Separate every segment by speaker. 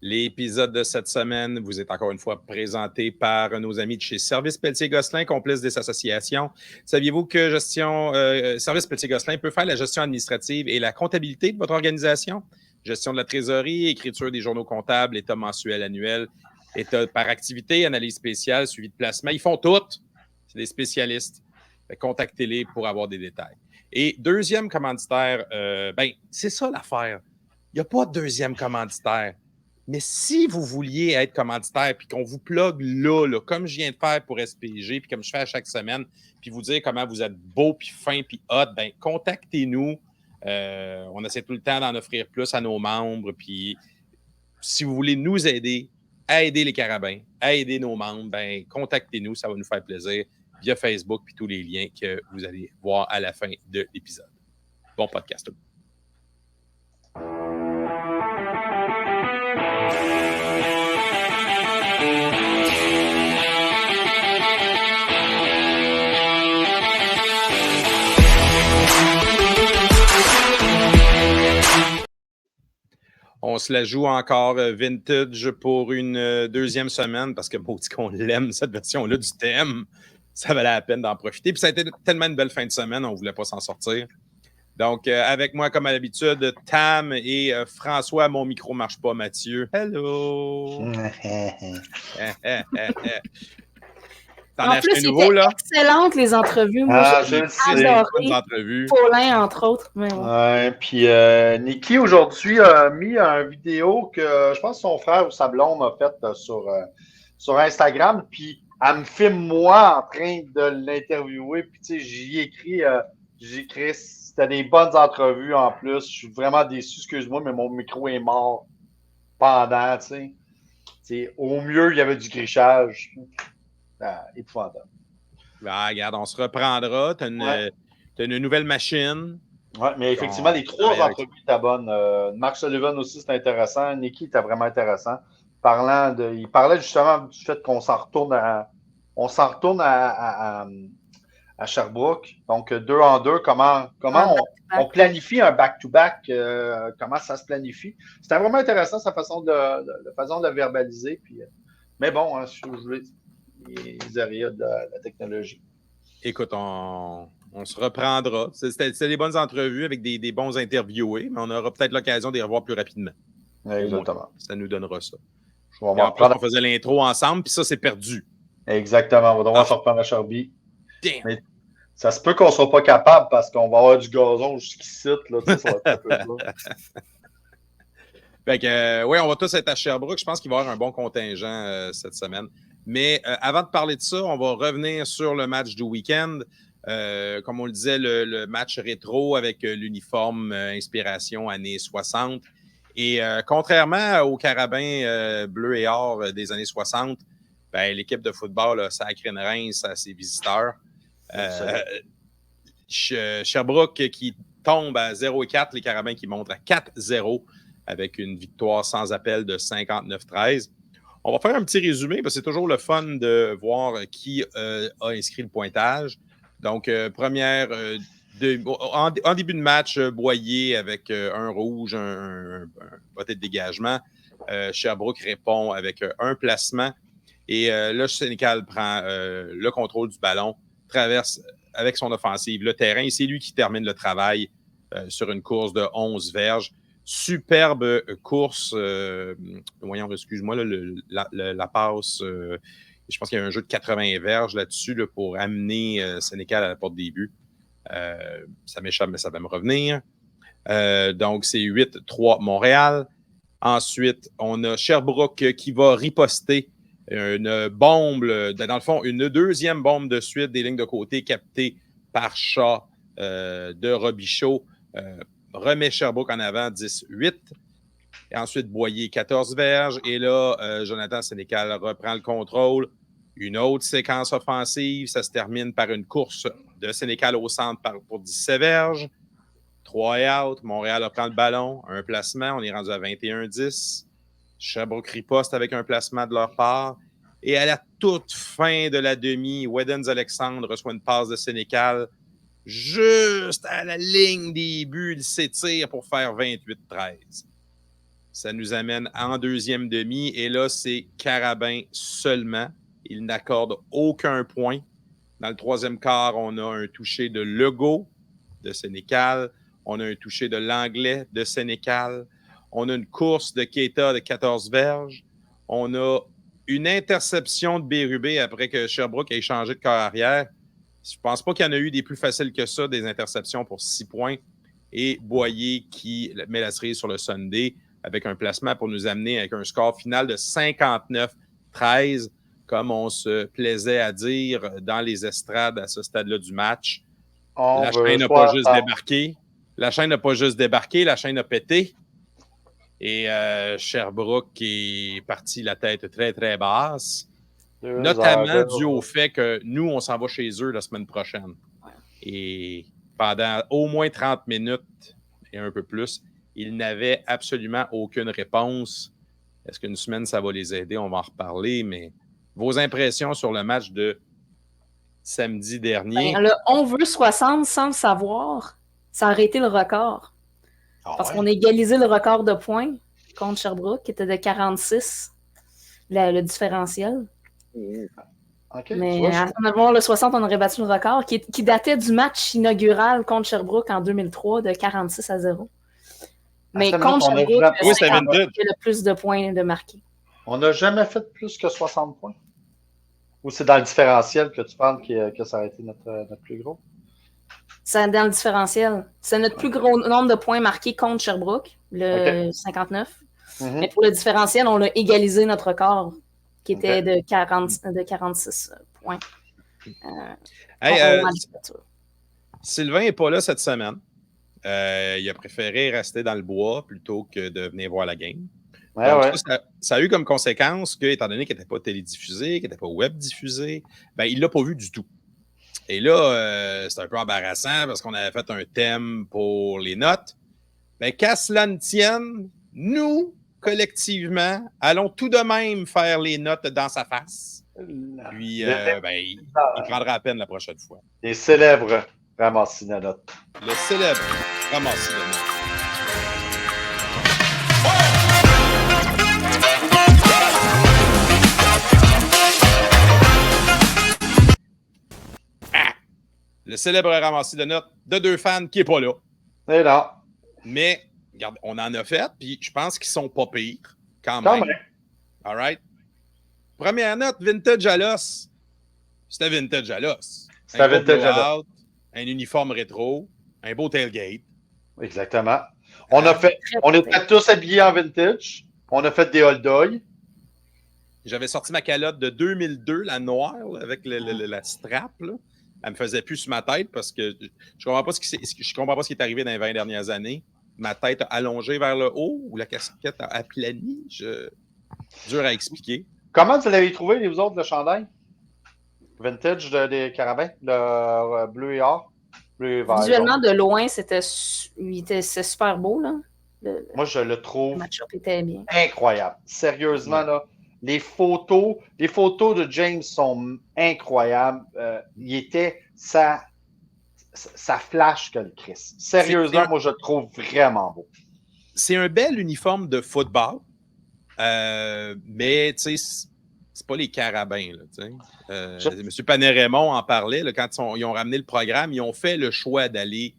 Speaker 1: L'épisode de cette semaine vous est encore une fois présenté par nos amis de chez Service Pelletier-Gosselin, complice des associations. Saviez-vous que Service Pelletier-Gosselin peut faire la gestion administrative et la comptabilité de votre organisation? Gestion de la trésorerie, écriture des journaux comptables, état mensuel, annuel, état par activité, analyse spéciale, suivi de placement. Ils font tout. C'est des spécialistes. Contactez-les pour avoir des détails. Et deuxième commanditaire, c'est ça l'affaire. Il n'y a pas de deuxième commanditaire. Mais si vous vouliez être commanditaire puis qu'on vous plug là, comme je viens de faire pour SPG puis comme je fais à chaque semaine, puis vous dire comment vous êtes beau puis fin puis hot, contactez-nous. On essaie tout le temps d'en offrir plus à nos membres. Puis si vous voulez nous aider à aider les carabins, à aider nos membres, contactez-nous. Ça va nous faire plaisir via Facebook puis tous les liens que vous allez voir à la fin de l'épisode. Bon podcast. On se la joue encore vintage pour une deuxième semaine parce que maudit qu'on l'aime, cette version-là du thème. Ça valait la peine d'en profiter. Puis ça a été tellement une belle fin de semaine, on ne voulait pas s'en sortir. Donc, avec moi, comme à l'habitude, Tam et François. Mon micro ne marche pas, Mathieu. Hello! T'en as acheté un nouveau, là?
Speaker 2: Excellentes les entrevues. Moi, j'ai
Speaker 1: adoré.
Speaker 2: Paulin, entre autres. Mais
Speaker 3: ouais. Puis Nikki, aujourd'hui, a mis une vidéo que je pense que son frère ou sa blonde a faite sur Instagram. Puis elle me filme moi en train de l'interviewer. Puis tu sais, j'y écris, c'était des bonnes entrevues en plus. Je suis vraiment déçu, excuse-moi, mais mon micro est mort pendant, tu sais. Au mieux, il y avait du grichage. Épouvantable.
Speaker 1: Regarde, on se reprendra. Tu as une nouvelle machine.
Speaker 3: Oui, mais effectivement, les trois entrevues étaient bonnes. Mark Sullivan aussi, c'était intéressant. Nikki était vraiment intéressant. Il parlait justement du fait qu'on s'en retourne à Sherbrooke. Donc, 2 en 2, comment on planifie un back-to-back, comment ça se planifie. C'était vraiment intéressant, sa façon de le verbaliser. Puis, mais bon, hein, les areas de la technologie.
Speaker 1: Écoute, on se reprendra. C'était des bonnes entrevues avec des bons interviewés, mais on aura peut-être l'occasion de les revoir plus rapidement.
Speaker 3: Exactement.
Speaker 1: Ça nous donnera ça.
Speaker 3: On
Speaker 1: faisait l'intro ensemble, puis ça, c'est perdu.
Speaker 3: Exactement. On va devoir se reprendre à Sherby. Mais ça se peut qu'on ne soit pas capable parce qu'on va avoir du gazon jusqu'ici. Là, ça va être un peu là.
Speaker 1: Fait que, on va tous être à Sherbrooke. Je pense qu'il va y avoir un bon contingent cette semaine. Mais avant de parler de ça, on va revenir sur le match du week-end. Comme on le disait, le match rétro avec l'uniforme inspiration années 60. Et contrairement aux carabins bleu et or des années 60, l'équipe de football a sacré une rince à ses visiteurs. Sherbrooke qui tombe à 0-4, les carabins qui montent à 4-0 avec une victoire sans appel de 59-13. On va faire un petit résumé parce que c'est toujours le fun de voir qui a inscrit le pointage. Donc, en début de match, Boyer avec un rouge, un botté de dégagement. Sherbrooke répond avec un placement. Et là, Sénécal prend le contrôle du ballon, traverse avec son offensive le terrain. Et c'est lui qui termine le travail sur une course de 11 verges. Superbe course. Voyons, excuse-moi, la passe. Je pense qu'il y a un jeu de 80 verges là-dessus pour amener Sénécal à la porte des buts. Ça m'échappe, mais ça va me revenir. Donc, c'est 8-3 Montréal. Ensuite, on a Sherbrooke qui va riposter une bombe, dans le fond, une deuxième bombe de suite des lignes de côté captée par Shaw de Robichaud. Remet Sherbrooke en avant 10-8. Et ensuite, Boyer 14 verges. Et là, Jonathan Sénécal reprend le contrôle. Une autre séquence offensive. Ça se termine par une course de Sénécal au centre pour 17 verges. 3 out. Montréal reprend le ballon. Un placement. On est rendu à 21-10. Sherbrooke riposte avec un placement de leur part. Et à la toute fin de la demi, Weddens-Alexandre reçoit une passe de Sénécal. Juste à la ligne des buts, il s'étire pour faire 28-13. Ça nous amène en deuxième demi. Et là, c'est Carabin seulement. Il n'accorde aucun point. Dans le troisième quart, on a un touché de Legault de Sénécal. On a un touché de Langlais de Sénécal. On a une course de Keita de 14 verges. On a une interception de Bérubé après que Sherbrooke ait changé de corps arrière. Je ne pense pas qu'il y en a eu des plus faciles que ça, des interceptions pour 6 points. Et Boyer qui met la cerise sur le Sunday avec un placement pour nous amener avec un score final de 59-13, comme on se plaisait à dire dans les estrades à ce stade-là du match. La chaîne n'a pas juste débarqué. La chaîne n'a pas juste débarqué, la chaîne a pété. Et Sherbrooke est parti la tête très, très basse. Notamment dû au fait que nous, on s'en va chez eux la semaine prochaine. Et pendant au moins 30 minutes et un peu plus, ils n'avaient absolument aucune réponse. Est-ce qu'une semaine, ça va les aider? On va en reparler, mais vos impressions sur le match de samedi dernier?
Speaker 2: Ben, on veut 60 sans le savoir. Ça a arrêté le record. Parce qu'on a égalisé le record de points contre Sherbrooke, qui était de 46, le différentiel.
Speaker 3: Okay,
Speaker 2: mais à avoir le 60, on aurait battu le record, qui datait du match inaugural contre Sherbrooke en 2003 de 46-0. Mais contre Sherbrooke, c'est le plus de points de marqués.
Speaker 3: On n'a jamais fait plus que 60 points? Ou c'est dans le différentiel que tu parles que ça a été notre plus gros?
Speaker 2: C'est dans le différentiel. C'est notre plus gros nombre de points marqués contre Sherbrooke, le 59. Mais pour le différentiel, on a égalisé notre record, qui était de 46 points.
Speaker 1: Sylvain n'est pas là cette semaine. Il a préféré rester dans le bois plutôt que de venir voir la game. Donc, ça a eu comme conséquence que, étant donné qu'il n'était pas télédiffusé, qu'il n'était pas web-diffusé, ben, il ne l'a pas vu du tout. Et là, c'est un peu embarrassant parce qu'on avait fait un thème pour les notes. Ben, qu'à cela ne tienne, nous, collectivement, allons tout de même faire les notes dans sa face. Puis, il prendra à peine la prochaine fois.
Speaker 3: Les célèbres ramassis de notes.
Speaker 1: Le célèbre ramassis de notes. Le célèbre ramassis de notes de deux fans qui n'est pas là.
Speaker 3: C'est là.
Speaker 1: Mais, regarde, on en a fait, puis je pense qu'ils sont pas pires, quand même. All right? Première note, vintage à l'os. C'était vintage à l'os.
Speaker 3: C'était vintage à l'os.
Speaker 1: Un uniforme rétro, un beau tailgate.
Speaker 3: Exactement. On était tous habillés en vintage. On a fait des hold-doy.
Speaker 1: J'avais sorti ma calotte de 2002, la noire, là, avec la strap, là. Elle me faisait plus sur ma tête parce que je comprends pas ce qui est arrivé dans les 20 dernières années. Ma tête a allongé vers le haut ou la casquette a aplani. Dur à expliquer.
Speaker 3: Comment vous l'avez trouvé, vous autres, le chandail? Vintage des Carabins, le bleu et or? Bleu et vert.
Speaker 2: Visuellement, de loin, c'était super beau, là.
Speaker 3: Moi, je le trouve
Speaker 2: était bien.
Speaker 3: Incroyable. Sérieusement, là. Les photos de James sont incroyables. Ça flash que le Christ. Sérieusement, moi, je le trouve vraiment beau.
Speaker 1: C'est un bel uniforme de football, mais tu sais, c'est pas les Carabins. Là, M. Panet-Raymond en parlait là, quand ils ont ramené le programme. Ils ont fait le choix d'aller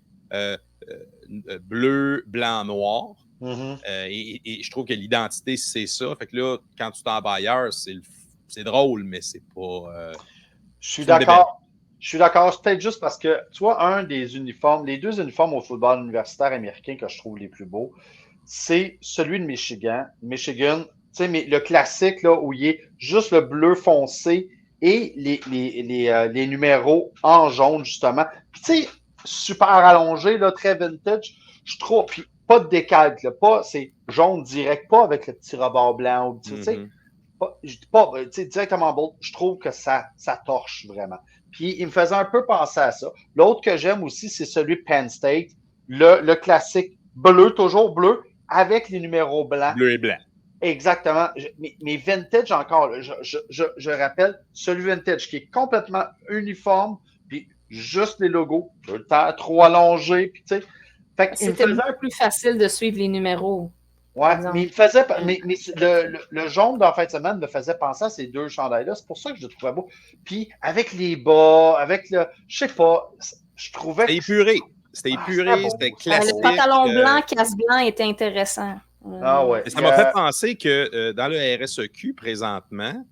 Speaker 1: bleu, blanc, noir. Et je trouve que l'identité, c'est ça. Fait que là, quand tu t'en vas ailleurs, c'est drôle, mais c'est pas...
Speaker 3: Je suis d'accord. C'est peut-être juste parce que, tu vois, les deux uniformes au football universitaire américain que je trouve les plus beaux, c'est celui de Michigan. Michigan, tu sais, mais le classique, là, où il est juste le bleu foncé et les numéros en jaune, justement. Puis, tu sais, super allongé, là, très vintage. Je trouve... Puis, pas de décalque, là, c'est jaune direct, pas avec le petit rebord blanc. Tu sais, pas directement beau. Je trouve que ça torche vraiment. Puis, il me faisait un peu penser à ça. L'autre que j'aime aussi, c'est celui de Penn State, le classique bleu, toujours bleu, avec les numéros blancs.
Speaker 1: Bleu et blanc.
Speaker 3: Exactement. Mais vintage encore, là, je rappelle, celui vintage qui est complètement uniforme, puis juste les logos, le temps trop allongé, puis tu sais.
Speaker 2: C'était beaucoup plus facile de suivre les numéros.
Speaker 3: Ouais, mais il me faisait. Mais le jaune dans la fin de semaine me faisait penser à ces deux chandails-là. C'est pour ça que je le trouvais beau. Puis avec les bas, avec le. Je sais pas, je trouvais
Speaker 1: C'était épuré. C'était épuré, c'était classique.
Speaker 2: Le pantalon blanc, casse blanc était intéressant.
Speaker 3: Ah ouais.
Speaker 1: Ça m'a fait penser que dans le RSEQ, présentement,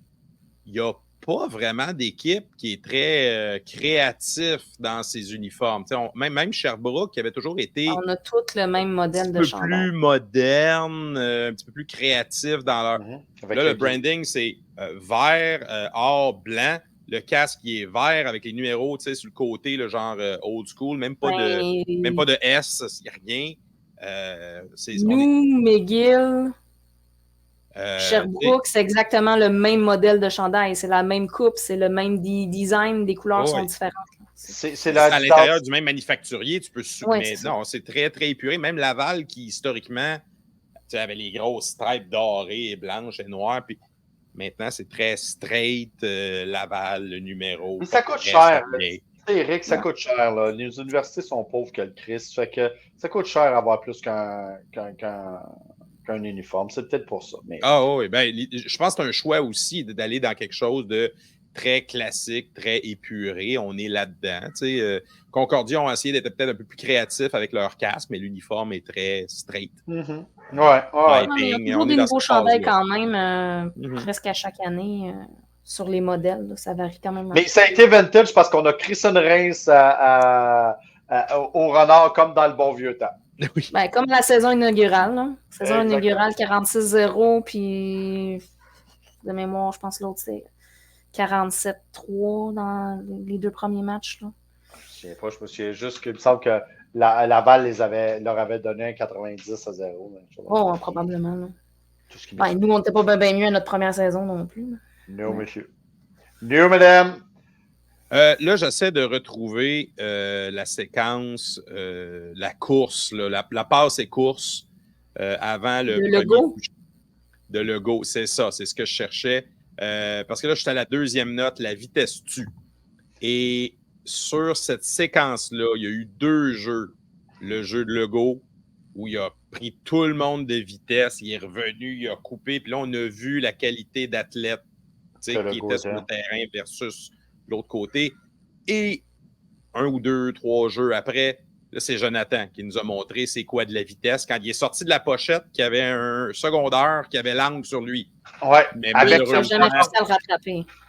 Speaker 1: il n'y a pas vraiment d'équipe qui est très créatif dans ses uniformes. Même Sherbrooke, qui avait toujours été
Speaker 2: on a tous le même modèle de chandail.
Speaker 1: Un peu plus moderne, un petit peu plus créatif dans leur... Là, le branding, c'est vert, or, blanc. Le casque, il est vert avec les numéros sur le côté, le genre old school. Même pas de S, il n'y a rien.
Speaker 2: McGill, Sherbrooke, c'est exactement le même modèle de chandail. C'est la même coupe, c'est le même design, des couleurs sont différentes.
Speaker 3: C'est
Speaker 1: à l'intérieur du même manufacturier, tu peux...
Speaker 2: mais
Speaker 1: non, c'est très, très épuré. Même Laval, qui historiquement avait les grosses stripes dorées et blanches et noires, puis maintenant, c'est très straight, Laval, le numéro.
Speaker 3: Mais ça coûte cher. Eric, ça coûte cher. Là. Les universités sont pauvres que le Christ. Fait que ça coûte cher avoir plus qu'un uniforme. C'est peut-être pour ça. Mais...
Speaker 1: Ah oui, je pense que c'est un choix aussi d'aller dans quelque chose de très classique, très épuré. On est là-dedans. Concordia ont essayé d'être peut-être un peu plus créatifs avec leur casque, mais l'uniforme est très straight.
Speaker 3: Mm-hmm.
Speaker 2: Il y a toujours des nouveaux chandails quand même, presque à chaque année, sur les modèles. Là, ça varie quand même.
Speaker 3: Mais ça a été vintage parce qu'on a Christian Reims au renard comme dans le bon vieux temps.
Speaker 1: Oui.
Speaker 2: Comme la saison inaugurale. Là. Saison inaugurale 46-0, puis de mémoire, je pense l'autre c'est 47-3 dans les deux premiers matchs. Là.
Speaker 3: Je sais pas, je me souviens juste qu'il me semble que Laval leur avait donné un 90-0.
Speaker 2: Oh, probablement. Là. Nous, on n'était pas bien mieux à notre première saison non plus. Là.
Speaker 3: Non, monsieur. Non, madame.
Speaker 1: Là, j'essaie de retrouver la séquence, la course, là, la passe et course avant le
Speaker 2: logo.
Speaker 1: De logo. C'est ça, c'est ce que je cherchais. Parce que là, je suis à la deuxième note, la vitesse tue. Et sur cette séquence-là, il y a eu deux jeux. Le jeu de logo, où il a pris tout le monde de vitesse, il est revenu, il a coupé, puis là, on a vu la qualité d'athlète qui était sur le terrain versus l'autre côté. Et 1 ou 2, 3 jeux après, là, c'est Jonathan qui nous a montré c'est quoi de la vitesse. Quand il est sorti de la pochette, qu'il y avait un secondaire qui avait l'angle sur lui.
Speaker 3: Ouais,
Speaker 1: mais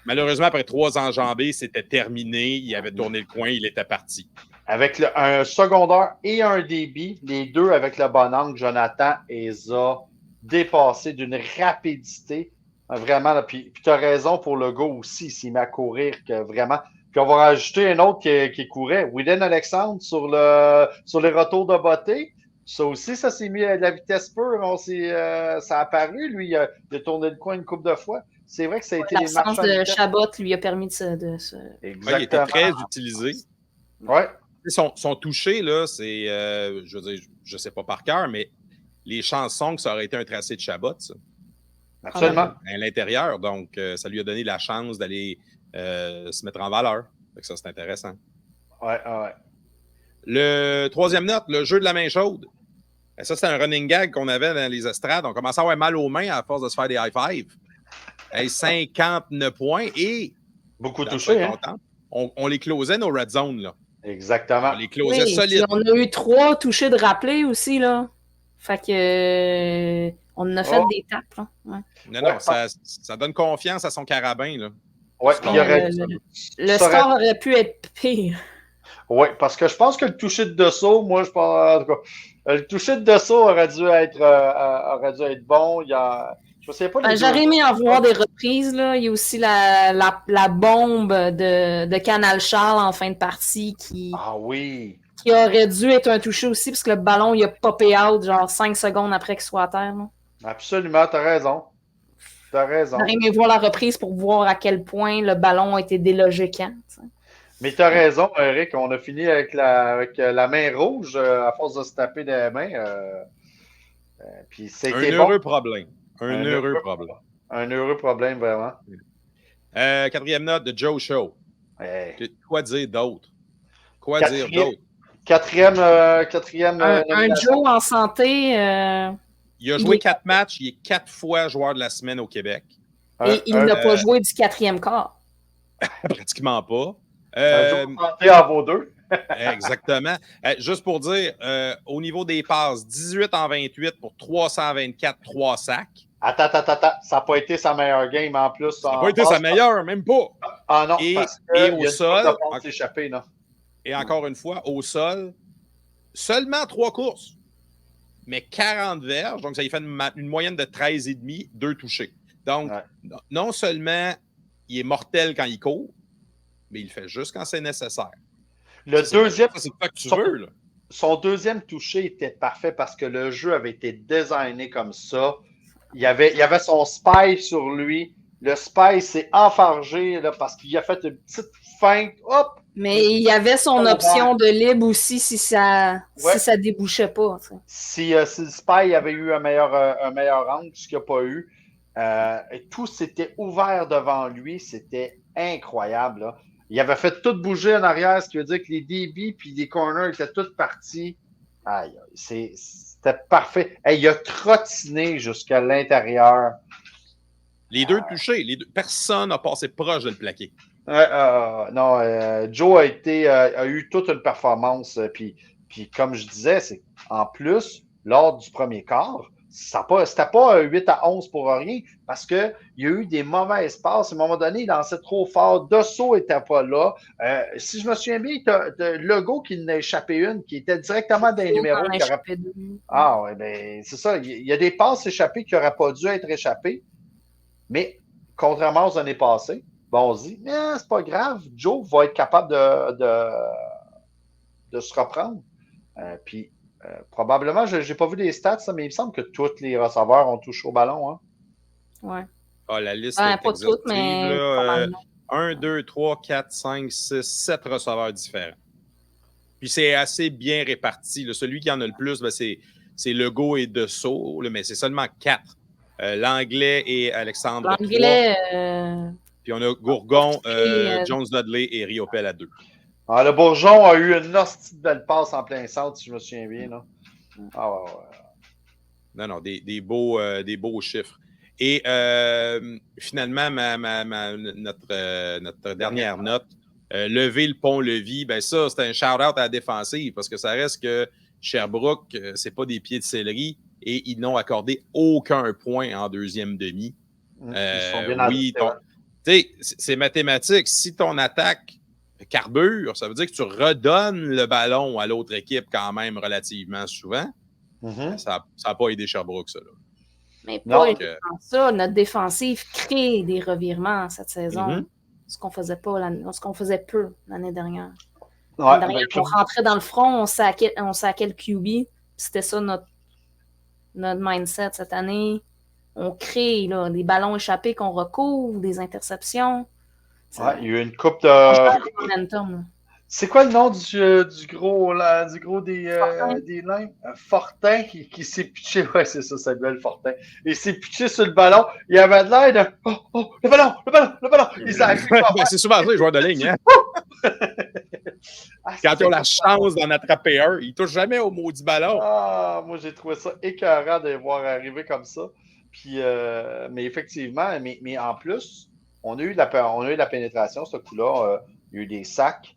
Speaker 2: malheureusement,
Speaker 1: après 3 enjambées, c'était terminé. Il avait tourné le coin, il était parti.
Speaker 3: Avec un secondaire et un débit, les deux avec le bon angle, Jonathan les a dépassés d'une rapidité. Vraiment, puis tu as raison pour le gars aussi, s'il met à courir, que vraiment. Puis on va rajouter un autre qui courait, Widen Alexandre, sur les retours de beauté. Ça aussi, ça s'est mis à de la vitesse pure. Ça a apparu, lui, il a tourné le coin une couple de fois. C'est vrai que ça a été les marches
Speaker 2: de Chabot lui a permis de se...
Speaker 3: Exactement.
Speaker 1: Il était très utilisé.
Speaker 3: Ouais.
Speaker 1: Son toucher, là, c'est, je veux dire, je ne sais pas par cœur, mais les chansons que ça aurait été un tracé de Chabot, ça.
Speaker 3: Absolument.
Speaker 1: À l'intérieur, donc ça lui a donné la chance d'aller se mettre en valeur. Donc ça, c'est intéressant.
Speaker 3: Ouais.
Speaker 1: Le troisième note, le jeu de la main chaude. Et ça, c'est un running gag qu'on avait dans les estrades. On commençait à avoir mal aux mains à force de se faire des high-five. 59 points et...
Speaker 3: Beaucoup touché, hein?
Speaker 1: On les closait, nos red zones, là.
Speaker 3: Exactement.
Speaker 1: On les closait solides.
Speaker 2: On a eu 3 touchés de rappelé aussi, là. Fait que... on a fait des tapes, là. Ouais.
Speaker 1: Non, ça donne confiance à son carabin, là.
Speaker 3: Ouais,
Speaker 2: le score aurait pu être pire.
Speaker 3: Oui, parce que je pense que le toucher de dessous, moi, je pense, en tout cas, le toucher de dessous aurait dû être bon. Je sais pas.
Speaker 2: J'aurais aimé en voir des reprises, là. Il y a aussi la bombe de Canal Charles en fin de partie qui aurait dû être un toucher aussi, parce que le ballon, il a popé out genre 5 secondes après qu'il soit à terre. Là.
Speaker 3: Absolument, t'as raison.
Speaker 2: J'aurais aimé voir la reprise pour voir à quel point le ballon a été délogé quand. T'sais.
Speaker 3: Mais tu as raison, Eric. On a fini avec la main rouge à force de se taper des mains. Puis c'était
Speaker 1: heureux problème. Un heureux problème.
Speaker 3: Un heureux problème, vraiment.
Speaker 1: Quatrième note de Joe Show. Quoi dire d'autre?
Speaker 3: Quatrième.
Speaker 2: Un Joe en santé.
Speaker 1: Il a joué 4 matchs, il est 4 fois joueur de la semaine au Québec.
Speaker 2: Et il n'a pas joué du 4e quart.
Speaker 1: Pratiquement pas.
Speaker 3: Un jour santé en vaut 2.
Speaker 1: Exactement. Juste pour dire, au niveau des passes, 18 en 28 pour 324, 3 sacs.
Speaker 3: Attends. Ça n'a pas été sa meilleure game en plus.
Speaker 1: Ça n'a pas été sa meilleure, même pas.
Speaker 3: Ah non, parce que
Speaker 1: au sol.
Speaker 3: Échappé, non?
Speaker 1: Et encore une fois, au sol, seulement 3 courses, mais 40 verges. Donc, ça lui fait une moyenne de 13,5, 2 touchés. Donc, non seulement il est mortel quand il court, mais il le fait juste quand c'est nécessaire.
Speaker 3: Le deuxième,
Speaker 1: c'est pas que tu veux, là.
Speaker 3: Son deuxième touché était parfait parce que le jeu avait été designé comme ça. Il y avait son spy sur lui. Le spy s'est enfargé là, parce qu'il a fait une petite feinte. Hop!
Speaker 2: Mais il y avait son option de libre aussi si ça débouchait pas.
Speaker 3: Si le spy avait eu un meilleur angle, ce qu'il n'a pas eu, tout s'était ouvert devant lui. C'était incroyable. Là. Il avait fait tout bouger en arrière, ce qui veut dire que les débits puis les corners étaient tous partis. Aïe, c'était parfait. Hey, il a trottiné jusqu'à l'intérieur.
Speaker 1: Les deux touchés, personne n'a passé proche de le plaquer.
Speaker 3: Non, Joe a eu toute une performance. Puis comme je disais, c'est en plus, lors du premier quart, c'était pas 8-11 pour rien parce qu'il y a eu des mauvaises passes. À un moment donné, il lançait trop fort. Dosso n'était pas là. Si je me souviens bien, tu as Legault qui en a échappé une, qui était directement dans les numéros. Ah ouais, ben c'est ça. Il y a des passes échappées qui n'auraient pas dû être échappées. Mais contrairement aux années passées, on se dit, c'est pas grave, Joe va être capable de se reprendre. Puis probablement, je n'ai pas vu les stats, mais il me semble que tous les receveurs ont touché au ballon. Hein?
Speaker 2: Ouais.
Speaker 1: Ah, la liste est
Speaker 2: pas toutes, mais
Speaker 1: 1, 2, 3, 4, 5, 6, 7 receveurs différents. Puis c'est assez bien réparti. Là. Celui qui en a le plus, ben, c'est Legault et Dessau, mais c'est seulement 4. L'Anglais et Alexandre 3. Puis on a Gourgon, Jones Dudley et Riopel à 2.
Speaker 3: Ah, le Bourgeon a eu une hostie de belle passe en plein centre, si je me souviens bien. Là. Ah ouais.
Speaker 1: Non, des beaux chiffres. Et finalement, notre dernière note, lever le pont-levis, ben ça, c'est un shout-out à la défensive parce que ça reste que Sherbrooke, c'est pas des pieds de céleri et ils n'ont accordé aucun point en deuxième demi. Oui, c'est mathématique. Si ton attaque carbure, ça veut dire que tu redonnes le ballon à l'autre équipe quand même relativement souvent. Ça n'a pas aidé Sherbrooke, ça. Là.
Speaker 2: Mais pas ça. Notre défensive crée des revirements cette saison. Ce qu'on faisait pas, ce qu'on faisait peu l'année dernière. On rentrait dans le front, on saquait le QB. C'était ça notre mindset cette année. On crée là, des ballons échappés qu'on recouvre, des interceptions.
Speaker 3: Il y a eu une coupe de. C'est quoi le nom du gros des lignes? Fortin qui s'est pitché. Ouais, c'est ça, Samuel Fortin. Il s'est pitché sur le ballon. Il avait de l'air de. Oh, le ballon! Il
Speaker 1: c'est souvent ça, les joueurs de ligne. Hein? Quand ils ont la chance d'en attraper un, ils ne touchent jamais au maudit ballon.
Speaker 3: Ah, moi, j'ai trouvé ça écœurant de les voir arriver comme ça. Puis, mais effectivement, mais en plus, on a eu de la pénétration, ce coup-là. Il y a eu des sacs.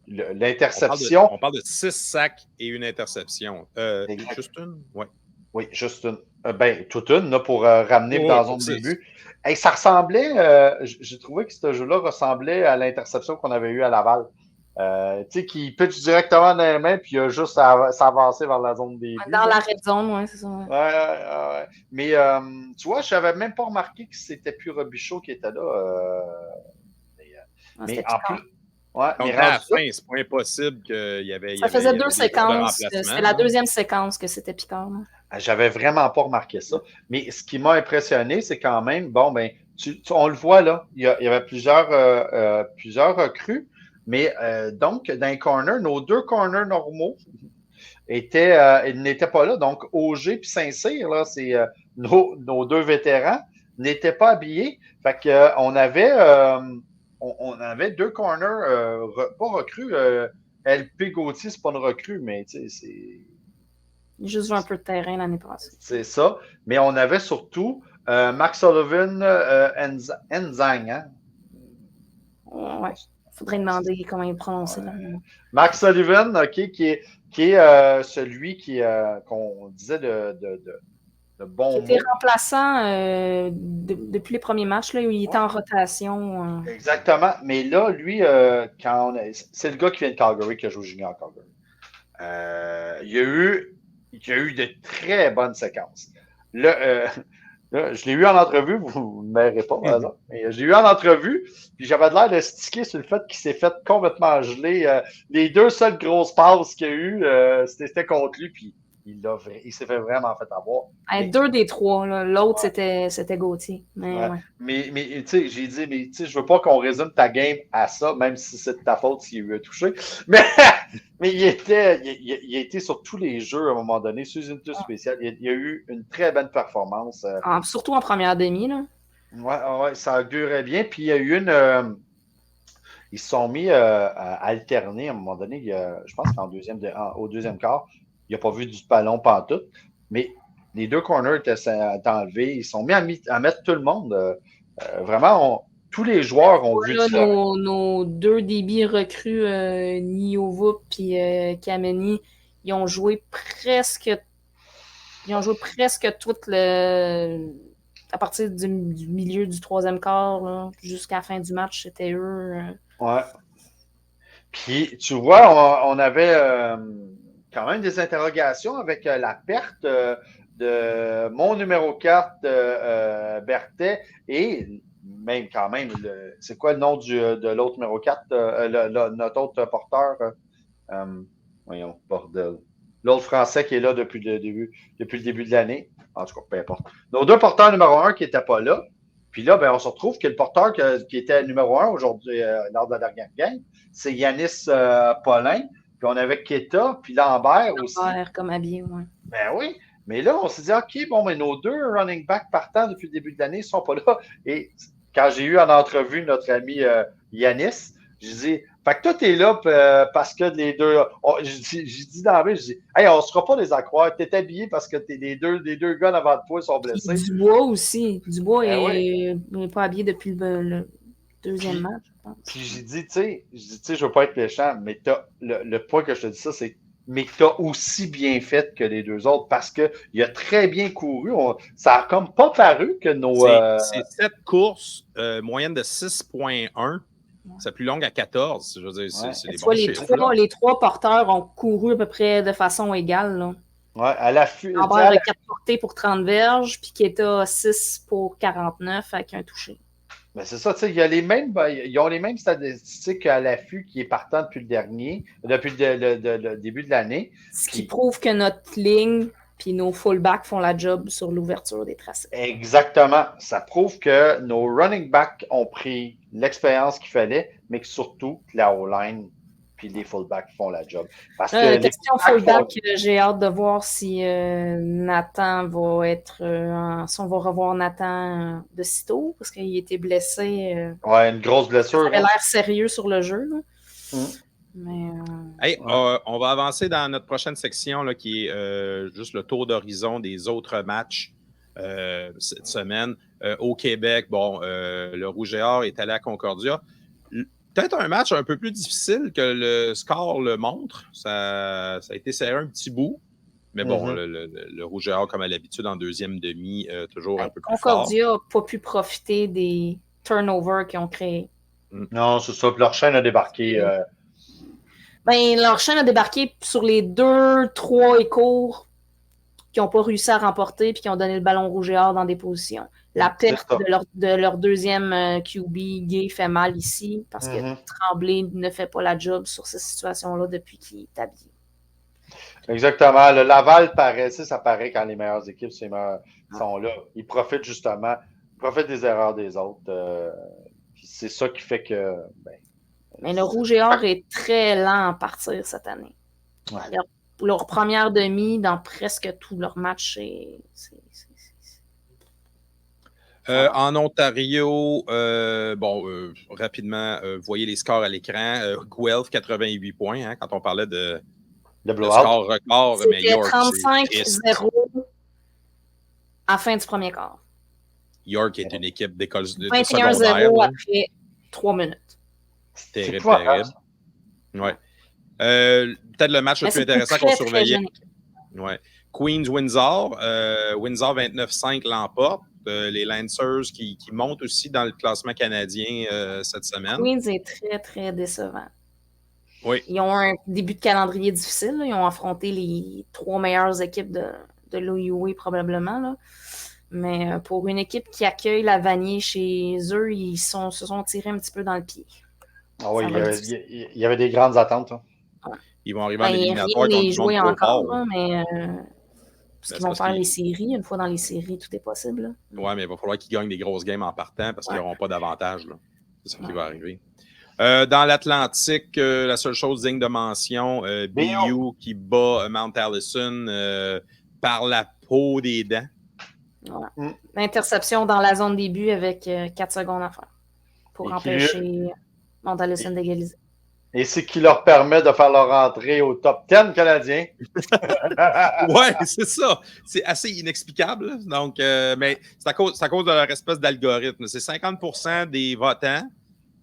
Speaker 3: L'interception.
Speaker 1: On parle de 6 sacs et une interception. Juste une? Ouais.
Speaker 3: Oui, juste une. Toute une, là, pour ramener dans la zone de but. Hey, ça ressemblait, j'ai trouvé que ce jeu-là ressemblait à l'interception qu'on avait eue à Laval. Tu sais, qui pitch directement dans les mains, puis il a juste à s'avancer vers la zone des buts.
Speaker 2: Dans la red zone, oui, c'est ça.
Speaker 3: Ouais. Mais tu vois, je n'avais même pas remarqué que c'était plus Robichaud qui était là. Mais en plus. Ouais,
Speaker 1: donc, à la fin, c'est pas impossible qu'il y avait.
Speaker 2: Ça faisait 2 séquences. C'était la deuxième séquence que c'était Picard.
Speaker 3: J'avais vraiment pas remarqué ça. Mais ce qui m'a impressionné, c'est quand même, on le voit là, il y avait plusieurs recrues. Mais donc, dans les corners, nos 2 corners normaux n'étaient pas là. Donc, Auger puis Saint-Cyr, là, c'est nos 2 vétérans, n'étaient pas habillés. Fait qu'on avait. On avait 2 corners, pas recrues. LP Gauthier, c'est pas une recrue, mais tu sais,
Speaker 2: Il a juste eu un peu de terrain l'année passée.
Speaker 3: C'est ça. Mais on avait surtout Max Sullivan Enzang. Hein?
Speaker 2: Ouais. Faudrait demander comment il prononçait.
Speaker 3: Max Sullivan, OK, qui est celui qu'on disait de bons mots.
Speaker 2: Il était remplaçant depuis les premiers matchs, là, où il était en rotation.
Speaker 3: Exactement. Mais là, lui, c'est le gars qui vient de Calgary, qui a joué junior à Calgary. Il y a eu de très bonnes séquences. Là, je l'ai eu en entrevue, vous ne m'aurez pas, par exemple, mais je l'ai eu en entrevue, puis j'avais l'air de sticker sur le fait qu'il s'est fait complètement geler. Les deux seules grosses passes qu'il y a eu, c'était contre lui, puis il s'est fait vraiment fait avoir.
Speaker 2: Deux des trois, l'autre, c'était Gauthier.
Speaker 3: Mais tu sais, j'ai dit, mais tu sais, je veux pas qu'on résume ta game à ça, même si c'est de ta faute s'il a touché. Mais il était sur tous les jeux à un moment donné, sous une touche spéciale. Il a eu une très bonne performance.
Speaker 2: Surtout en première demi, là.
Speaker 3: Ouais, ça augurait bien. Puis il y a eu ils se sont mis à alterner à un moment donné. Je pense qu'au deuxième quart, il n'a pas vu du ballon pantoute. Mais les deux corners étaient enlevés. Ils se sont mis à mettre tout le monde. Vraiment, tous les joueurs ont vu ça.
Speaker 2: Nos deux débits recrues, Niovup et Kameni, ils ont joué presque toute à partir du milieu du troisième quart jusqu'à la fin du match, c'était eux.
Speaker 3: Ouais. Puis, tu vois, on avait quand même des interrogations avec la perte de mon numéro 4, Berthet, et même quand même, c'est quoi le nom de l'autre numéro 4, notre autre porteur? Voyons, bordel. L'autre Français qui est là depuis le début de l'année. En tout cas, peu importe. Nos deux porteurs numéro 1 qui n'étaient pas là. Puis là, ben, on se retrouve que le porteur qui était numéro 1 aujourd'hui, lors de la dernière game, c'est Yanis Paulin. Puis on avait Keta, puis Lambert aussi.
Speaker 2: Lambert comme habillé, oui.
Speaker 3: Ben oui. Mais là, on s'est dit, OK, bon, mais nos deux running backs partants depuis le début de l'année ne sont pas là. Et quand j'ai eu en entrevue notre ami Yanis, j'ai dit, fait que toi, t'es là parce que les deux. J'ai dit d'envie, j'ai dit, hey, on ne sera pas des accroire. T'es habillé parce que les deux gars devant toi sont blessés.
Speaker 2: Dubois aussi. Dubois n'est pas habillé depuis le deuxième match, je pense.
Speaker 3: Puis j'ai dit, tu sais, je veux pas être méchant, mais le point que je te dis ça, c'est mais tu as aussi bien fait que les deux autres parce qu'il a très bien couru. Ça a comme pas paru que nos.
Speaker 1: C'est 7 courses, moyenne de 6,1. C'est plus longue à 14. Je veux dire, c'est des bons chiffres.
Speaker 2: Les trois porteurs ont couru à peu près de façon égale. Là.
Speaker 3: Ouais, à l'affût.
Speaker 2: Lambert a 4 portées pour 30 verges, puis Keta 6 pour 49 avec un touché.
Speaker 3: Ben c'est ça, tu sais, ils ont les mêmes statistiques à l'affût qui est partant depuis le début de l'année.
Speaker 2: Ce qui prouve que notre ligne puis nos fullbacks font la job sur l'ouverture des tracés.
Speaker 3: Exactement. Ça prouve que nos running backs ont pris l'expérience qu'il fallait, mais que surtout la O-line puis les fullbacks font la job. Parce que
Speaker 2: question fullback, j'ai hâte de voir si Nathan va être... si on va revoir Nathan de sitôt, parce qu'il était blessé.
Speaker 3: Ouais, une grosse blessure.
Speaker 2: Ça avait l'air sérieux sur le jeu. Mais,
Speaker 1: hey, on va avancer dans notre prochaine section là, qui est juste le tour d'horizon des autres matchs cette semaine. Au Québec, le Rouge et Or est allé à Concordia. Peut-être un match un peu plus difficile que le score le montre. Ça a été serré un petit bout. Mais bon, le Rouge et Or, comme à l'habitude, en deuxième demi, toujours un peu plus fort.
Speaker 2: Concordia n'a pas pu profiter des turnovers qu'ils ont créés.
Speaker 3: Non, c'est ça. Puis leur chaîne a débarqué.
Speaker 2: Leur chaîne a débarqué sur les 2-3 écours qui n'ont pas réussi à remporter puis qui ont donné le ballon Rouge et Or dans des positions. La perte de leur deuxième QB Gay fait mal ici parce que Tremblay ne fait pas la job sur ces situations-là depuis qu'il est habillé.
Speaker 3: Exactement. Le Laval ça paraît quand les meilleures équipes sont là. Ils profitent des erreurs des autres. C'est ça qui fait que...
Speaker 2: Mais le Rouge et Or est très lent à partir cette année.
Speaker 3: Ouais.
Speaker 2: Leur première demi dans presque tous leurs matchs,
Speaker 1: en Ontario, rapidement, vous voyez les scores à l'écran. Guelph, 88 points, quand on parlait de
Speaker 3: Le
Speaker 1: score record, mais
Speaker 2: C'était
Speaker 1: York,
Speaker 2: 35-0 à la fin du premier quart.
Speaker 1: York est une équipe d'école de
Speaker 2: 21-0 après 3 minutes.
Speaker 1: Terrible, terrible. Ouais. Peut-être le match le plus intéressant qu'on surveillait. Ouais. Queens-Windsor. Windsor 29-5 l'emporte. Les Lancers qui montent aussi dans le classement canadien cette semaine.
Speaker 2: Queens est très, très décevant.
Speaker 1: Oui.
Speaker 2: Ils ont un début de calendrier difficile. Là. Ils ont affronté les 3 meilleures équipes de l'OUA probablement. Là. Mais pour une équipe qui accueille la Vanier chez eux, ils se sont tirés un petit peu dans le pied.
Speaker 3: Ah oui, il y avait des grandes attentes. Hein.
Speaker 1: Ouais. Ils vont arriver en éliminatoire
Speaker 2: contre
Speaker 1: du monde trop
Speaker 2: encore,
Speaker 1: fort.
Speaker 2: Là, mais parce qu'ils vont faire les séries. Une fois dans les séries, tout est possible.
Speaker 1: Oui, mais il va falloir qu'ils gagnent des grosses games en partant parce qu'ils n'auront pas d'avantage. C'est ça qui va arriver. Dans l'Atlantique, la seule chose digne de mention, BU qui bat Mount Allison par la peau des dents.
Speaker 2: Voilà. L'interception dans la zone début avec 4 secondes à faire pour empêcher Mount Allison d'égaliser.
Speaker 3: Et c'est qui leur permet de faire leur entrée au top 10 canadien.
Speaker 1: Oui, c'est ça. C'est assez inexplicable. Donc, mais c'est à cause de leur espèce d'algorithme. C'est 50% des votants.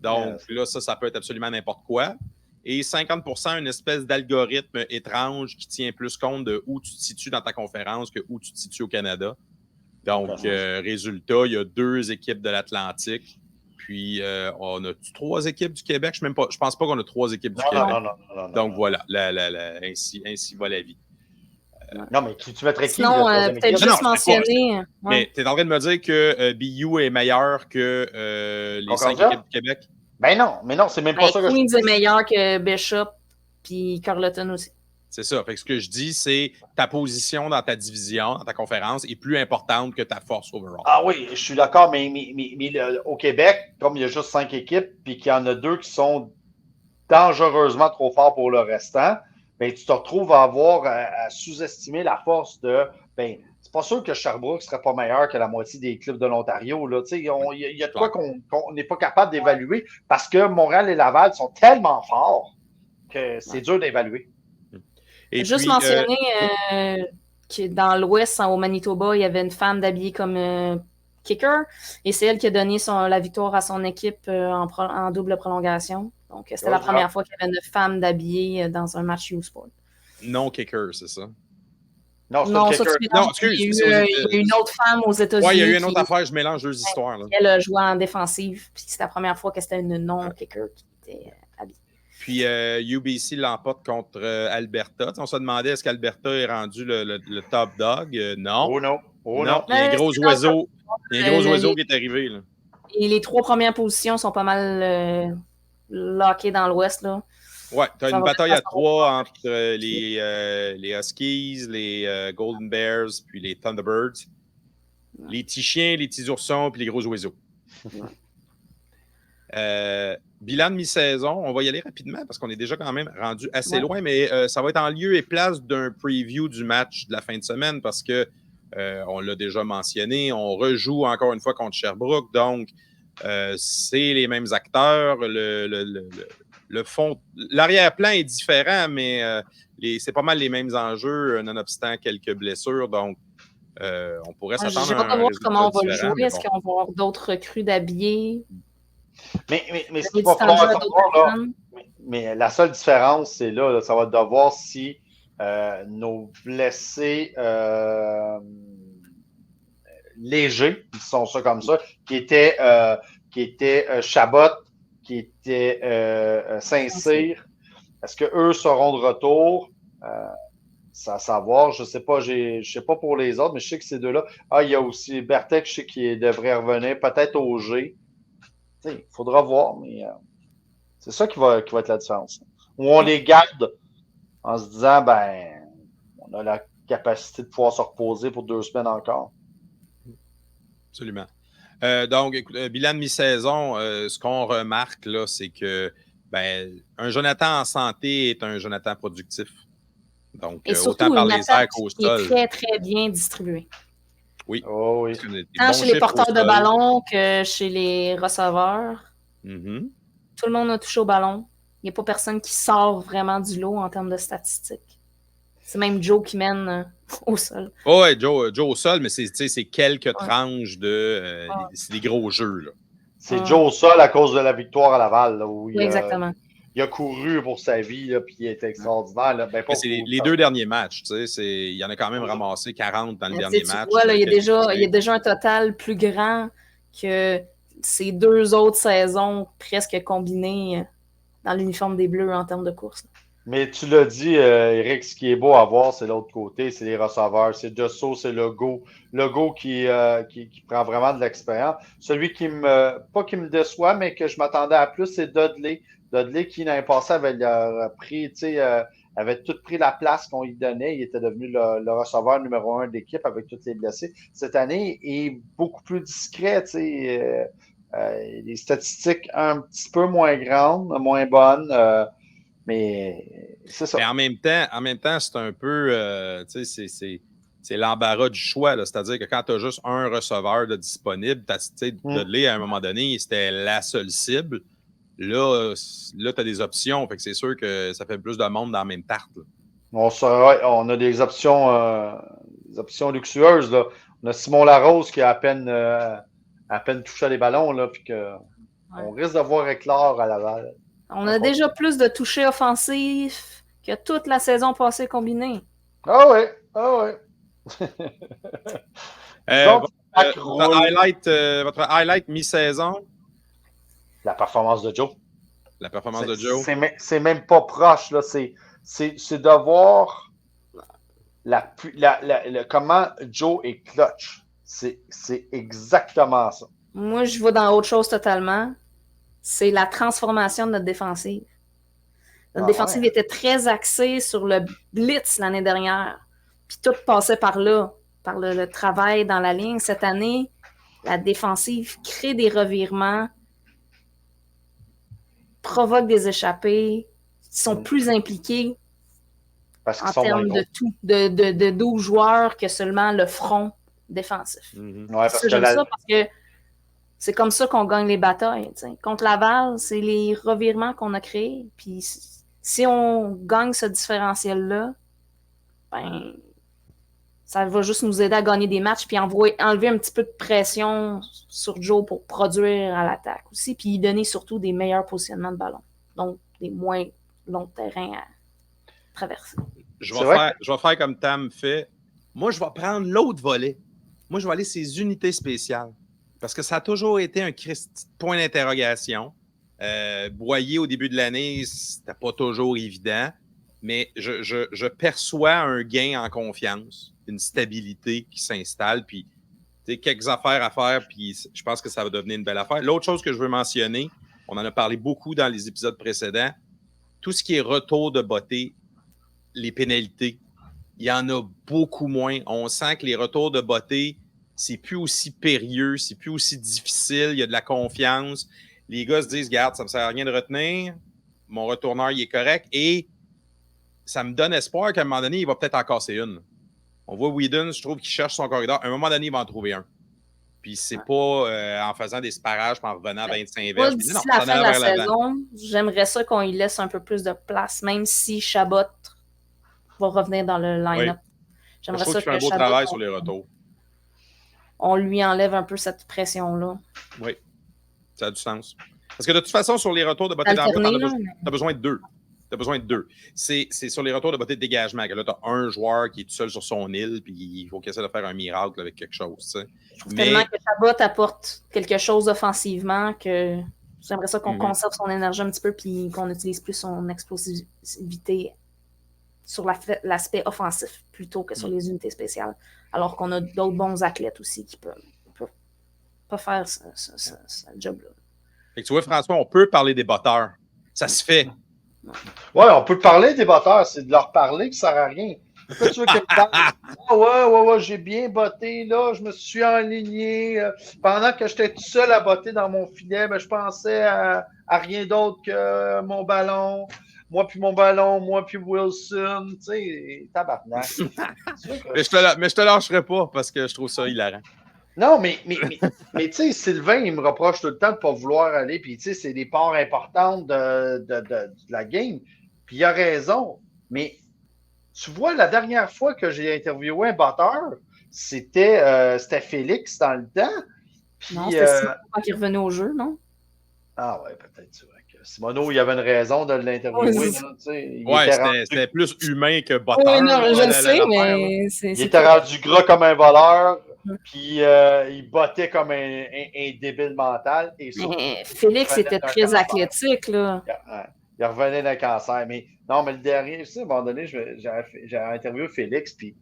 Speaker 1: Donc, là, ça peut être absolument n'importe quoi. Et 50% une espèce d'algorithme étrange qui tient plus compte de où tu te situes dans ta conférence que où tu te situes au Canada. Donc, résultat, il y a 2 équipes de l'Atlantique. Puis, on a 3 équipes du Québec. Je pense pas qu'on a 3 équipes du Québec.
Speaker 3: Non,
Speaker 1: donc, voilà. Ainsi va la vie.
Speaker 3: Non, mais tu mettrais qui?
Speaker 2: Sinon, peut-être juste mentionner...
Speaker 1: Mais tu es en train de me dire que BU est meilleur que les 5 équipes du Québec?
Speaker 3: Ben non, mais non, c'est même pas ça que
Speaker 2: Queens est meilleur que Bishop puis Carleton aussi.
Speaker 1: C'est ça. Fait que ce que je dis, c'est ta position dans ta division, dans ta conférence, est plus importante que ta force overall.
Speaker 3: Ah oui, je suis d'accord, mais au Québec, comme il y a juste 5 équipes, puis qu'il y en a 2 qui sont dangereusement trop forts pour le restant, ben, tu te retrouves à sous-estimer la force de... Ben, c'est pas sûr que Sherbrooke serait pas meilleur que la moitié des clubs de l'Ontario. Il y a de quoi qu'on n'est pas capable d'évaluer parce que Montréal et Laval sont tellement forts que c'est dur d'évaluer.
Speaker 2: Et juste mentionner que dans l'Ouest, au Manitoba, il y avait une femme habillée comme kicker et c'est elle qui a donné la victoire à son équipe en double prolongation. Donc, c'était la première fois qu'il y avait une femme d'habillée dans un match U-Sport.
Speaker 1: Non kicker, c'est ça?
Speaker 2: Non, ça, excuse. Il y a eu une autre femme aux États-Unis.
Speaker 1: Oui, il y a eu une autre affaire, je mélange 2 histoires. Là.
Speaker 2: Elle a joué en défensive, puis c'était la première fois que c'était une non-kicker qui était habillée.
Speaker 1: Puis UBC l'emporte contre Alberta. On se demandait est-ce qu'Alberta est rendu le top dog? Non.
Speaker 3: Oh non.
Speaker 1: Il y a un gros oiseau. Il y a un gros oiseau qui est arrivé. Là.
Speaker 2: Et les 3 premières positions sont pas mal lockées dans l'Ouest. Là.
Speaker 1: Ouais, tu as une bataille à 3 entre les Huskies, les Golden Bears, puis les Thunderbirds. Les petits chiens, les petits oursons, puis les gros oiseaux. Bilan de mi-saison, on va y aller rapidement parce qu'on est déjà quand même rendu assez loin, mais ça va être en lieu et place d'un preview du match de la fin de semaine parce que on l'a déjà mentionné, on rejoue encore une fois contre Sherbrooke, donc c'est les mêmes acteurs, le fond, l'arrière-plan est différent, mais c'est pas mal les mêmes enjeux, nonobstant quelques blessures, donc on pourrait s'attendre à un
Speaker 2: voir comment on va le jouer. Est-ce
Speaker 1: bon.
Speaker 2: qu'on va avoir d'autres recrues d'habillés?
Speaker 3: Mais ce qu'il va falloir savoir, mais la seule différence, c'est là, ça va être de voir si nos blessés légers, ils sont ça comme ça, qui étaient Chabot, qui étaient Saint-Cyr, est-ce qu'eux seront de retour? C'est à savoir, je sais pas pour les autres, mais je sais que ces deux-là. Il y a aussi Bertek, je sais qu'il devrait revenir, peut-être Auger. Il faudra voir, mais c'est ça qui va être la différence. Ou on les garde en se disant, ben, on a la capacité de pouvoir se reposer pour 2 semaines encore.
Speaker 1: Absolument. Donc, écoute, bilan de mi-saison, ce qu'on remarque, là, c'est que un Jonathan en santé est un Jonathan productif. Donc,
Speaker 2: et surtout,
Speaker 1: autant par les airs qu'au sol.
Speaker 2: Est très, très bien distribué.
Speaker 1: Oui.
Speaker 3: Oh, oui.
Speaker 2: Tant chez les porteurs de ballon que chez les receveurs.
Speaker 1: Mm-hmm.
Speaker 2: Tout le monde a touché au ballon. Il n'y a pas personne qui sort vraiment du lot en termes de statistiques. C'est même Joe qui mène au sol.
Speaker 1: Oui, Joe au sol, mais c'est quelques tranches de. C'est des gros jeux. Là.
Speaker 3: C'est Joe au sol à cause de la victoire à Laval. Là, où
Speaker 2: exactement.
Speaker 3: Il a couru pour sa vie, là, puis il était extraordinaire. Là. Ben,
Speaker 1: c'est les 2 derniers matchs. Il y en a quand même ramassé 40 dans le dernier match.
Speaker 2: Vois, là, il y a déjà un total plus grand que ces 2 autres saisons presque combinées dans l'uniforme des Bleus en termes de course.
Speaker 3: Mais tu l'as dit, Eric, ce qui est beau à voir, c'est l'autre côté, c'est les receveurs. C'est Dessau, c'est Legault. Legault qui prend vraiment de l'expérience. Celui qui pas qui me déçoit, mais que je m'attendais à plus, c'est Dudley. Dudley qui, l'année passée, avait tout pris la place qu'on lui donnait. Il était devenu le receveur numéro 1 de l'équipe avec tous les blessés. Cette année, il est beaucoup plus discret. Les statistiques un petit peu moins grandes, moins bonnes. Mais c'est ça.
Speaker 1: Mais en même temps, c'est un peu, c'est l'embarras du choix. C'est-à-dire que quand tu as juste un receveur de disponible, Dudley, à un moment donné, c'était la seule cible. Là tu as des options. Fait que c'est sûr que ça fait plus de monde dans la même tarte.
Speaker 3: On a des options luxueuses. Là. On a Simon Larose qui a à peine touché les ballons. Là, puis on risque de voir éclore à Laval.
Speaker 2: On a déjà plus de touchés offensifs que toute la saison passée combinée.
Speaker 3: Ah ouais. Donc,
Speaker 1: votre highlight mi-saison?
Speaker 3: La performance de Joe.
Speaker 1: La performance de Joe?
Speaker 3: C'est même pas proche. Là. C'est de voir comment Joe est clutch. C'est exactement ça.
Speaker 2: Moi, je vois dans autre chose totalement. C'est la transformation de notre défensive. Notre défensive était très axée sur le blitz l'année dernière. Puis tout passait par là, par le travail dans la ligne. Cette année, la défensive crée des revirements, provoque des échappées, sont plus impliqués en termes de tout, de 12 joueurs que seulement le front défensif. J'aime ça parce que c'est comme ça qu'on gagne les batailles. T'sais. Contre Laval, c'est les revirements qu'on a créés. Puis si on gagne ce différentiel-là, ben, ça va juste nous aider à gagner des matchs puis enlever un petit peu de pression sur Joe pour produire à l'attaque aussi, puis donner surtout des meilleurs positionnements de ballon. Donc, des moins longs terrains à traverser.
Speaker 1: Je vais faire comme Tam fait. Moi, je vais prendre l'autre volet. Moi, je vais aller ces unités spéciales. Parce que ça a toujours été un point d'interrogation. Boyer, au début de l'année, c'était pas toujours évident. Mais je perçois un gain en confiance, une stabilité qui s'installe, puis quelques affaires à faire, puis je pense que ça va devenir une belle affaire. L'autre chose que je veux mentionner, on en a parlé beaucoup dans les épisodes précédents, tout ce qui est retour de beauté, les pénalités, il y en a beaucoup moins. On sent que les retours de beauté, c'est plus aussi périlleux, c'est plus aussi difficile, il y a de la confiance. Les gars se disent, regarde, ça ne me sert à rien de retenir, mon retourneur, il est correct, et ça me donne espoir qu'à un moment donné, il va peut-être en casser une. On voit Whedon, je trouve qu'il cherche son corridor. À un moment donné, il va en trouver un. Puis c'est pas en faisant des sparages en revenant à 25 verges.
Speaker 2: D'ici la fin de la saison, j'aimerais ça qu'on y laisse un peu plus de place, même si Chabot va revenir dans le line-up.
Speaker 1: Oui. Je trouve qu'il fait un beau travail sur les retours.
Speaker 2: On lui enlève un peu cette pression-là.
Speaker 1: Oui, ça a du sens. Parce que de toute façon, sur les retours de beauté d'envoi, tu as besoin de deux. Tu as besoin de deux. C'est sur les retours de beauté de dégagement que là, tu as un joueur qui est tout seul sur son île, puis il faut qu'il essaie de faire un miracle avec quelque chose. T'sais.
Speaker 2: Je trouve tellement que Chabot apporte quelque chose offensivement que j'aimerais ça qu'on conserve son énergie un petit peu puis qu'on utilise plus son explosivité sur l'aspect offensif plutôt que sur les unités spéciales. Alors qu'on a d'autres bons athlètes aussi qui peuvent pas faire ce job-là.
Speaker 1: Fait que tu vois, François, on peut parler des batteurs. Ça se fait.
Speaker 3: Oui, on peut parler des batteurs. C'est de leur parler qui ne sert à rien. Pourquoi tu veux que ouais, j'ai bien botté, là, je me suis aligné. Pendant que j'étais tout seul à botter dans mon filet, ben, je pensais à rien d'autre que mon ballon. Moi puis mon ballon, moi puis Wilson. Tu sais, tabarnak.
Speaker 1: Mais je te lâcherai pas parce que je trouve ça hilarant.
Speaker 3: Non, mais tu sais, Sylvain, il me reproche tout le temps de ne pas vouloir aller. Puis, tu sais, c'est des parts importantes de la game. Puis, il a raison. Mais tu vois, la dernière fois que j'ai interviewé un batteur, c'était Félix dans le temps. Puis,
Speaker 2: non, c'était Simon quand il revenait au jeu, non?
Speaker 3: Ah ouais, peut-être, c'est vrai que Simoneau, il y avait une raison de l'interviewer.
Speaker 1: C'était plus humain que batteur.
Speaker 2: Oui, non, je le sais, mais
Speaker 3: il était rendu gras comme un voleur, puis il bottait comme un débile mental. Et
Speaker 2: Félix était très athlétique, là.
Speaker 3: Il revenait d'un cancer. Mais non, mais le dernier, tu sais, à un moment donné, j'ai interviewé Félix, puis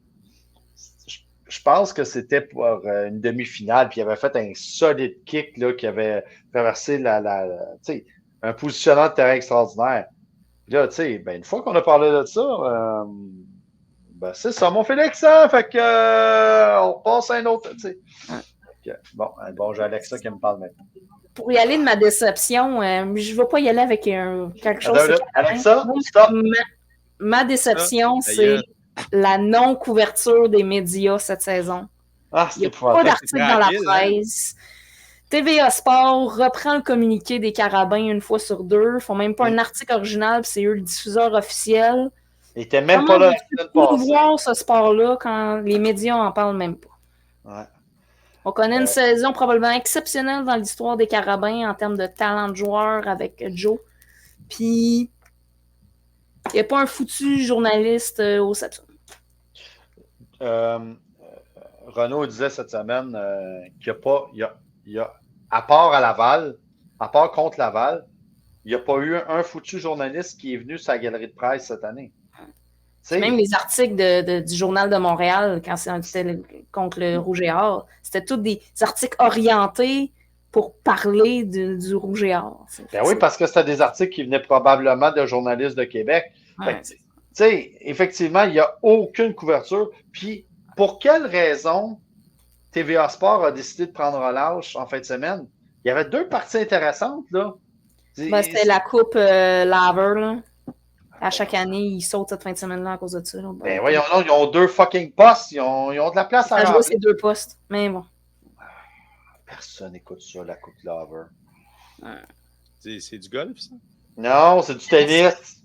Speaker 3: je pense que c'était pour une demi-finale, puis il avait fait un solide kick là, qui avait traversé un positionnement de terrain extraordinaire. Puis là, tu sais, ben, une fois qu'on a parlé de ça, ben, c'est ça, mon Félix, hein? Fait que on passe à un autre. Bon, j'ai Alexa qui me parle maintenant.
Speaker 2: Pour y aller de ma déception, je ne vais pas y aller avec quelque chose.
Speaker 3: Alexa, stop!
Speaker 2: Ma déception, c'est la non-couverture des médias cette saison. Il n'y a pas d'article dans la presse. TVA Sport reprend le communiqué des Carabins une fois sur deux. Ils ne font même pas un article original, puis c'est eux le diffuseur officiel.
Speaker 3: Ils n'étaient même pas là.
Speaker 2: Pour voir ce sport-là quand les médias n'en parlent même pas.
Speaker 3: Ouais.
Speaker 2: On connaît une saison probablement exceptionnelle dans l'histoire des Carabins en termes de talent de joueur avec Joe. Puis, il n'y a pas un foutu journaliste au Saturn.
Speaker 3: Renaud disait cette semaine qu'il n'y a à part à Laval, à part contre Laval, il n'y a pas eu un foutu journaliste qui est venu sur la galerie de presse cette année.
Speaker 2: Même les articles du Journal de Montréal, quand c'était contre le Rouge et Or, c'était tous des articles orientés pour parler du Rouge et Or.
Speaker 3: Ben oui, parce que c'était des articles qui venaient probablement de journalistes de Québec. Tu sais, effectivement, il n'y a aucune couverture. Puis, pour quelle raison TVA Sport a décidé de prendre relâche en fin de semaine? Il y avait deux parties intéressantes, là.
Speaker 2: C'était la coupe Laver, là. À chaque année, ils sautent cette fin de semaine-là à cause de ça. Là.
Speaker 3: Ben voyons, ils ont deux fucking postes. Ils ont de la place à
Speaker 2: jouer ces deux postes, mais bon.
Speaker 3: Personne n'écoute ça, la coupe Laver.
Speaker 1: C'est du golf, ça?
Speaker 3: Non, c'est du tennis.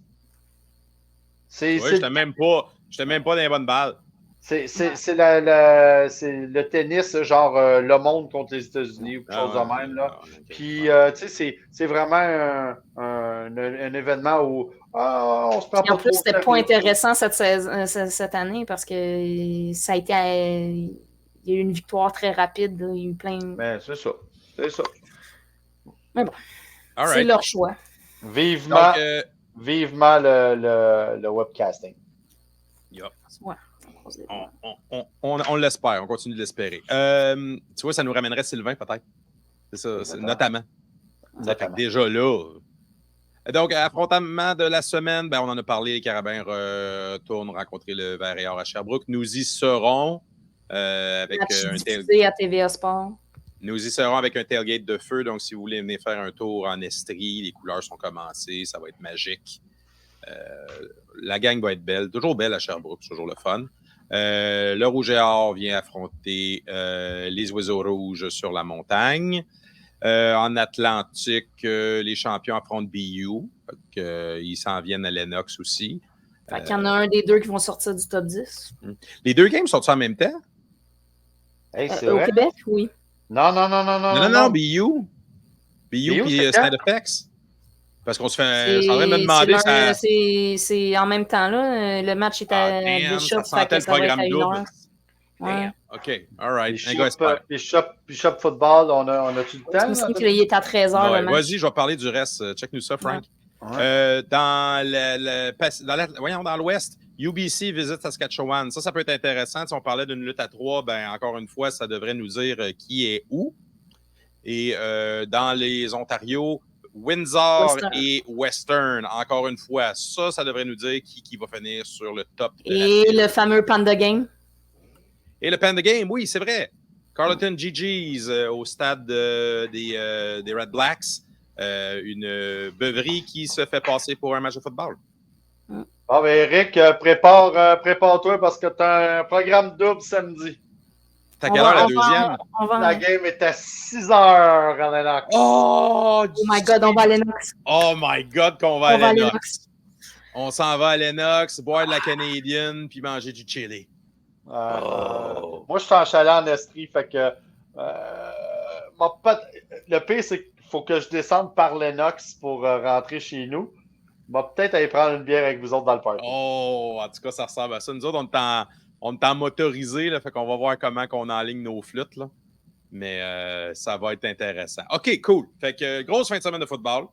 Speaker 1: Je n'étais même pas dans les bonnes balles.
Speaker 3: C'est le tennis, genre le monde contre les États-Unis ou quelque chose de même. Là. Puis, tu sais, c'est vraiment un événement où on se prend pas.
Speaker 2: En plus, c'était pas intéressant cette année parce que ça a été. Il y a eu une victoire très rapide. Là. Il y a eu plein.
Speaker 3: Ben, c'est ça. C'est ça.
Speaker 2: Mais bon. C'est leur choix.
Speaker 3: Vivement, vivement le webcasting.
Speaker 1: Yep. Ouais. On l'espère, on continue de l'espérer. Tu vois, ça nous ramènerait Sylvain, peut-être. C'est ça, notamment. Déjà là. Donc, affrontement de la semaine, ben, on en a parlé, les Carabins retournent rencontrer le Vert et Or à Sherbrooke. Nous y serons avec un tailgate
Speaker 2: à TVA Sport.
Speaker 1: Nous y serons avec un tailgate de feu. Donc, si vous voulez venir faire un tour en Estrie, les couleurs sont commencées, ça va être magique. La gang va être belle, toujours belle à Sherbrooke, c'est toujours le fun. Le Rouge et Or vient affronter les Oiseaux Rouges sur la montagne. En Atlantique, les champions affrontent BU. Ils s'en viennent à Lennox aussi.
Speaker 2: Fait qu'il y en a un des deux qui vont sortir du top 10.
Speaker 1: Les deux games sortent en même temps?
Speaker 3: Hey,
Speaker 2: au Québec, oui.
Speaker 3: Non,
Speaker 1: BU. BU puis Stand-FX. Parce qu'on se fait. Je suis en train de me demander.
Speaker 2: C'est en même temps, là. Le match est à Bishop.
Speaker 1: Ça sentait le programme double.
Speaker 2: Ouais.
Speaker 1: OK, all right.
Speaker 3: Bishop Football, on a-tu le temps?
Speaker 2: Je me souviens qu'il est à 13h.
Speaker 1: Ouais, vas-y, je vais parler du reste. Check-nous ça, Frank. Ouais. Dans l'Ouest, UBC visite Saskatchewan. Ça peut être intéressant. Si on parlait d'une lutte à 3, ben encore une fois, ça devrait nous dire qui est où. Et dans les Ontario, Windsor et Western, encore une fois. Ça devrait nous dire qui va finir sur le top.
Speaker 2: Et le fameux Panda Game.
Speaker 1: Et le Panda Game, oui, c'est vrai. Carleton GG's au stade des Red Blacks. Une beuverie qui se fait passer pour un match de football.
Speaker 3: Ah, ben Eric, prépare-toi parce que tu as un programme double samedi.
Speaker 1: T'as quelle heure la deuxième?
Speaker 3: La game est à 6h à Lennox.
Speaker 1: Oh
Speaker 2: my God, on va à Lennox.
Speaker 1: Oh my God, qu'on va à Lennox. On s'en va à Lennox, boire de la Canadian, puis manger du chili.
Speaker 3: Moi, je suis en chalet en Estrie, fait que le pire, c'est qu'il faut que je descende par Lennox pour rentrer chez nous. On va peut-être aller prendre une bière avec vous autres dans le parc.
Speaker 1: Oh, en tout cas, ça ressemble à ça. Nous autres, on est en motorisé, là, fait qu'on va voir comment on enligne nos flûtes, là. Mais ça va être intéressant. OK, cool. Fait que grosse fin de semaine de football.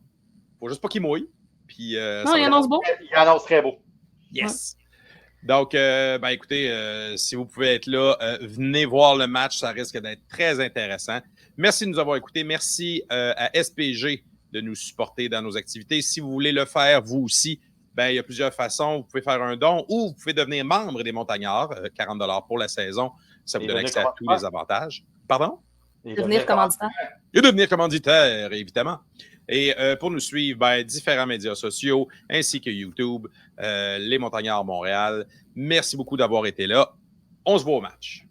Speaker 1: Faut juste pas qu'il mouille. Puis,
Speaker 2: non, il annonce beau.
Speaker 3: Il annonce très beau.
Speaker 1: Yes. Donc, écoutez, si vous pouvez être là, venez voir le match. Ça risque d'être très intéressant. Merci de nous avoir écoutés. Merci à SPG de nous supporter dans nos activités. Si vous voulez le faire, vous aussi, il y a plusieurs façons. Vous pouvez faire un don ou vous pouvez devenir membre des Montagnards, 40 $ pour la saison. Ça vous donne accès à tous les avantages. Pardon?
Speaker 2: Devenir commanditaire.
Speaker 1: Et devenir commanditaire, évidemment. Et pour nous suivre, différents médias sociaux, ainsi que YouTube, Les Montagnards Montréal. Merci beaucoup d'avoir été là. On se voit au match.